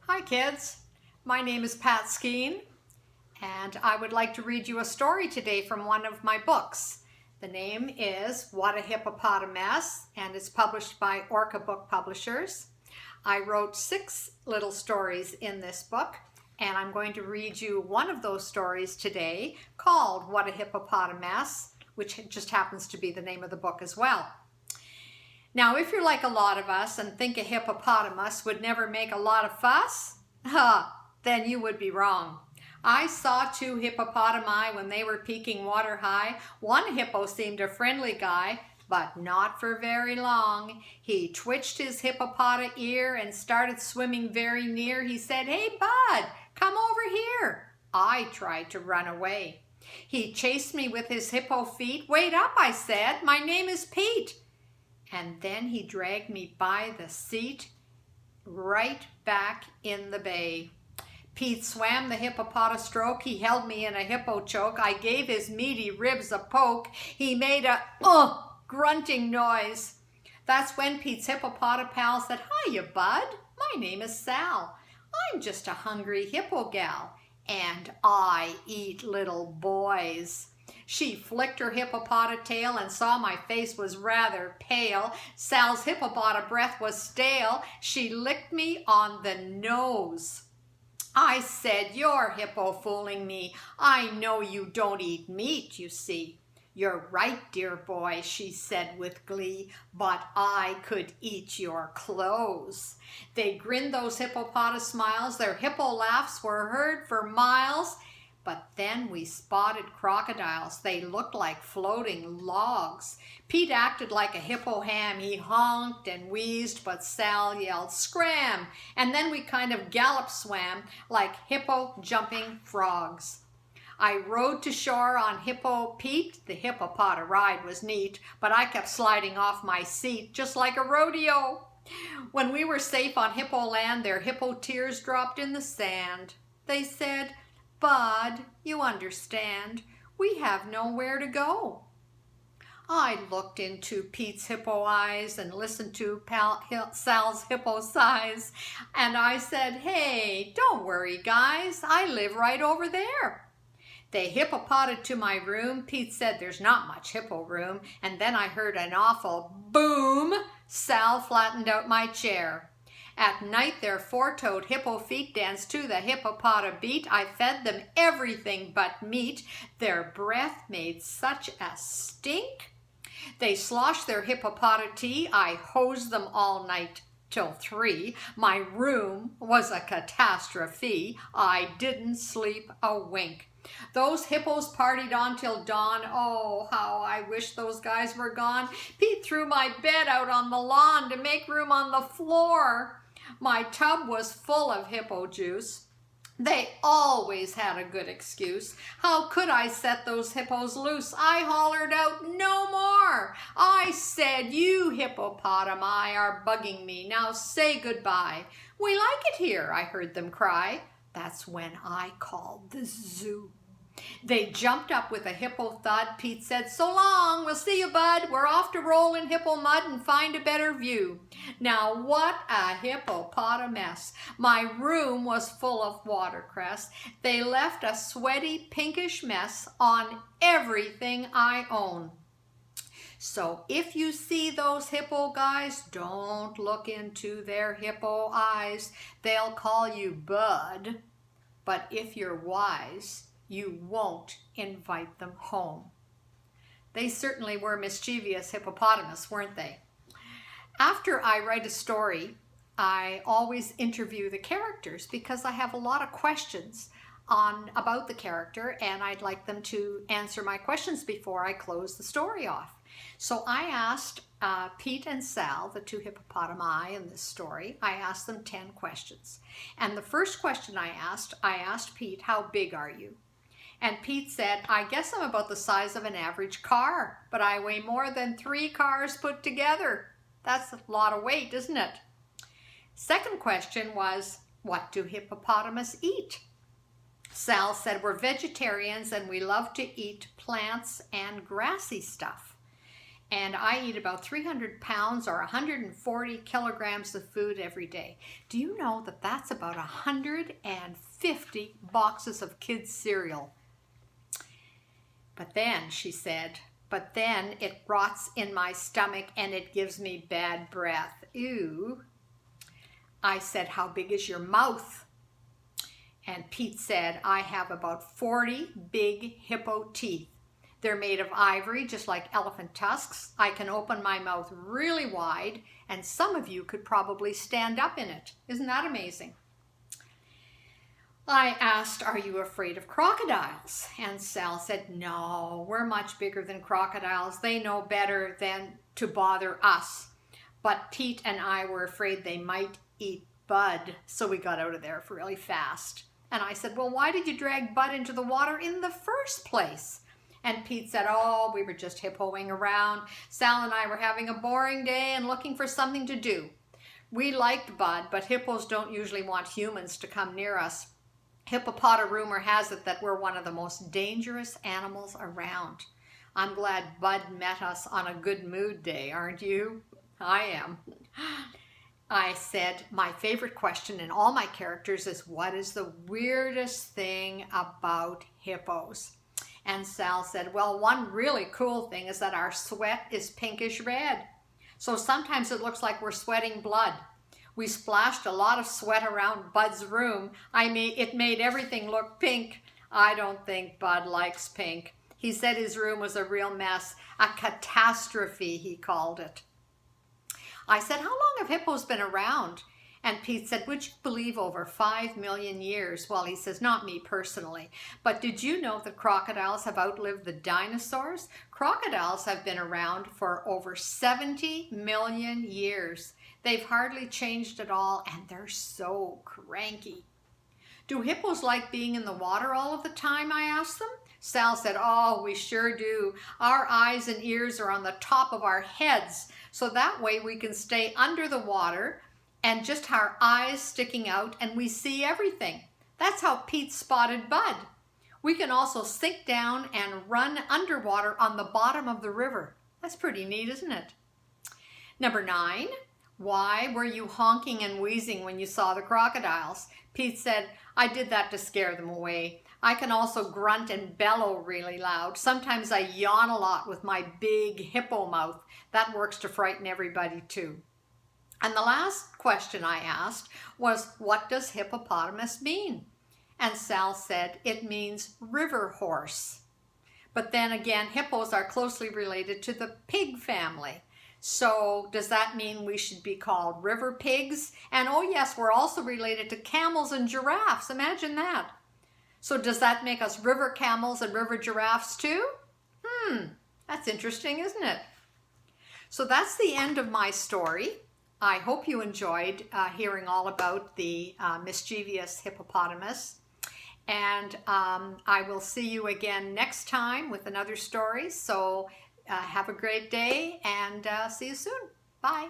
Hi kids, my name is Pat Skene and I would like to read you a story today from one of my books. The name is What a Hippopota-Mess and it's published by Orca book publishers. I wrote 6 little stories in this book and I'm going to read you one of those stories today called What a Hippopota-Mess, which just happens to be the name of the book as well. Now, if you're like a lot of us and think a hippopotamus would never make a lot of fuss, then you would be wrong. I saw 2 hippopotami when they were peaking water high. One hippo seemed a friendly guy, but not for very long. He twitched his hippopota ear and started swimming very near. He said, "Hey, bud, come over here." I tried to run away. He chased me with his hippo feet. "Wait up," I said. "My name is Pete." And then he dragged me by the seat right back in the bay. Pete swam the hippopota-stroke. He held me in a hippo choke. I gave his meaty ribs a poke. He made a grunting noise. That's when Pete's hippopota pal said, "Hiya, bud. My name is Sal. I'm just a hungry hippo gal, and I eat little boys." She flicked her hippopota tail and saw my face was rather pale. Sal's hippopota breath was stale. She licked me on the nose. I said, "You're hippo fooling me. I know you don't eat meat, you see." "You're right, dear boy," she said with glee, "but I could eat your clothes." They grinned those hippopota smiles. Their hippo laughs were heard for miles. But then we spotted crocodiles. They looked like floating logs. Pete acted like a hippo ham. He honked and wheezed, but Sal yelled, "Scram!" And then we kind of gallop swam like hippo jumping frogs. I rode to shore on Hippo Pete. The hippopota ride was neat, but I kept sliding off my seat just like a rodeo. When we were safe on Hippo Land, their hippo tears dropped in the sand. They said, "Bud, you understand, we have nowhere to go." I looked into Pete's hippo eyes and listened to Sal's hippo sighs, and I said, "Hey, don't worry, guys, I live right over there." They hippopotted to my room. Pete said, "There's not much hippo room," and then I heard an awful boom. Sal flattened out my chair. At night their 4-toed hippo feet danced to the hippopota beat. I fed them everything but meat. Their breath made such a stink. They sloshed their hippopota tea. I hosed them all night till 3. My room was a catastrophe. I didn't sleep a wink. Those hippos partied on till dawn. Oh, how I wish those guys were gone. Pete threw my bed out on the lawn to make room on the floor. My tub was full of hippo juice. They always had a good excuse. How could I set those hippos loose? I hollered out, "No more!" I said, "You hippopotami are bugging me. Now say goodbye." "We like it here," I heard them cry. That's when I called the zoo. They jumped up with a hippo thud. Pete said, "So long, we'll see you, bud. We're off to roll in hippo mud and find a better view." Now what a hippopota-mess. My room was full of watercress. They left a sweaty pinkish mess on everything I own. So if you see those hippo guys, don't look into their hippo eyes. They'll call you bud. But if you're wise, you won't invite them home. They certainly were mischievous hippopotamus, weren't they? After I write a story, I always interview the characters because I have a lot of questions about the character and I'd like them to answer my questions before I close the story off. So I asked Pete and Sal, the 2 hippopotami in this story, I asked them 10 questions. And the first question I asked Pete, "How big are you?" And Pete said, "I guess I'm about the size of an average car, but I weigh more than 3 cars put together." That's a lot of weight, isn't it? Second question was, "What do hippopotamus eat?" Sal said, "We're vegetarians and we love to eat plants and grassy stuff." and I eat about 300 pounds or 140 kilograms of food every day. Do you know that that's about 150 boxes of kids' cereal? But then, she said, but then it rots in my stomach and it gives me bad breath. Ew. I said, how big is your mouth? And Pete said, I have about 40 big hippo teeth. They're made of ivory, just like elephant tusks. I can open my mouth really wide, and some of you could probably stand up in it. Isn't that amazing? I asked, are you afraid of crocodiles? And Sal said, no, we're much bigger than crocodiles. They know better than to bother us. But Pete and I were afraid they might eat Bud, so we got out of there really fast. And I said, well, why did you drag Bud into the water in the first place? And Pete said, oh, we were just hippoing around. Sal and I were having a boring day and looking for something to do. We liked Bud, but hippos don't usually want humans to come near us. Hippopota rumor has it that we're one of the most dangerous animals around. I'm glad Bud met us on a good mood day, aren't you? I am. I said, my favorite question in all my characters is, what is the weirdest thing about hippos? And Sal said, well, one really cool thing is that our sweat is pinkish red. So sometimes it looks like we're sweating blood. We splashed a lot of sweat around Bud's room. It made everything look pink. I don't think Bud likes pink. He said his room was a real mess, a catastrophe, he called it. I said, how long have hippos been around? And Pete said, would you believe over 5 million years? Well, he says, not me personally. But did you know that crocodiles have outlived the dinosaurs? Crocodiles have been around for over 70 million years. They've hardly changed at all, and they're so cranky. Do hippos like being in the water all of the time, I asked them. Sal said, oh, we sure do. Our eyes and ears are on the top of our heads, so that way we can stay under the water and just our eyes sticking out and we see everything. That's how Pete spotted Bud. We can also sink down and run underwater on the bottom of the river. That's pretty neat, isn't it? Number 9, why were you honking and wheezing when you saw the crocodiles? Pete said, I did that to scare them away. I can also grunt and bellow really loud. Sometimes I yawn a lot with my big hippo mouth. That works to frighten everybody too. And the last question I asked was, what does hippopotamus mean? And Sal said, it means river horse. But then again, hippos are closely related to the pig family. So does that mean we should be called river pigs? And oh yes, we're also related to camels and giraffes. Imagine that. So does that make us river camels and river giraffes too? That's interesting, isn't it? So that's the end of my story. I hope you enjoyed hearing all about the mischievous hippopotamus. And I will see you again next time with another story. So have a great day and see you soon. Bye.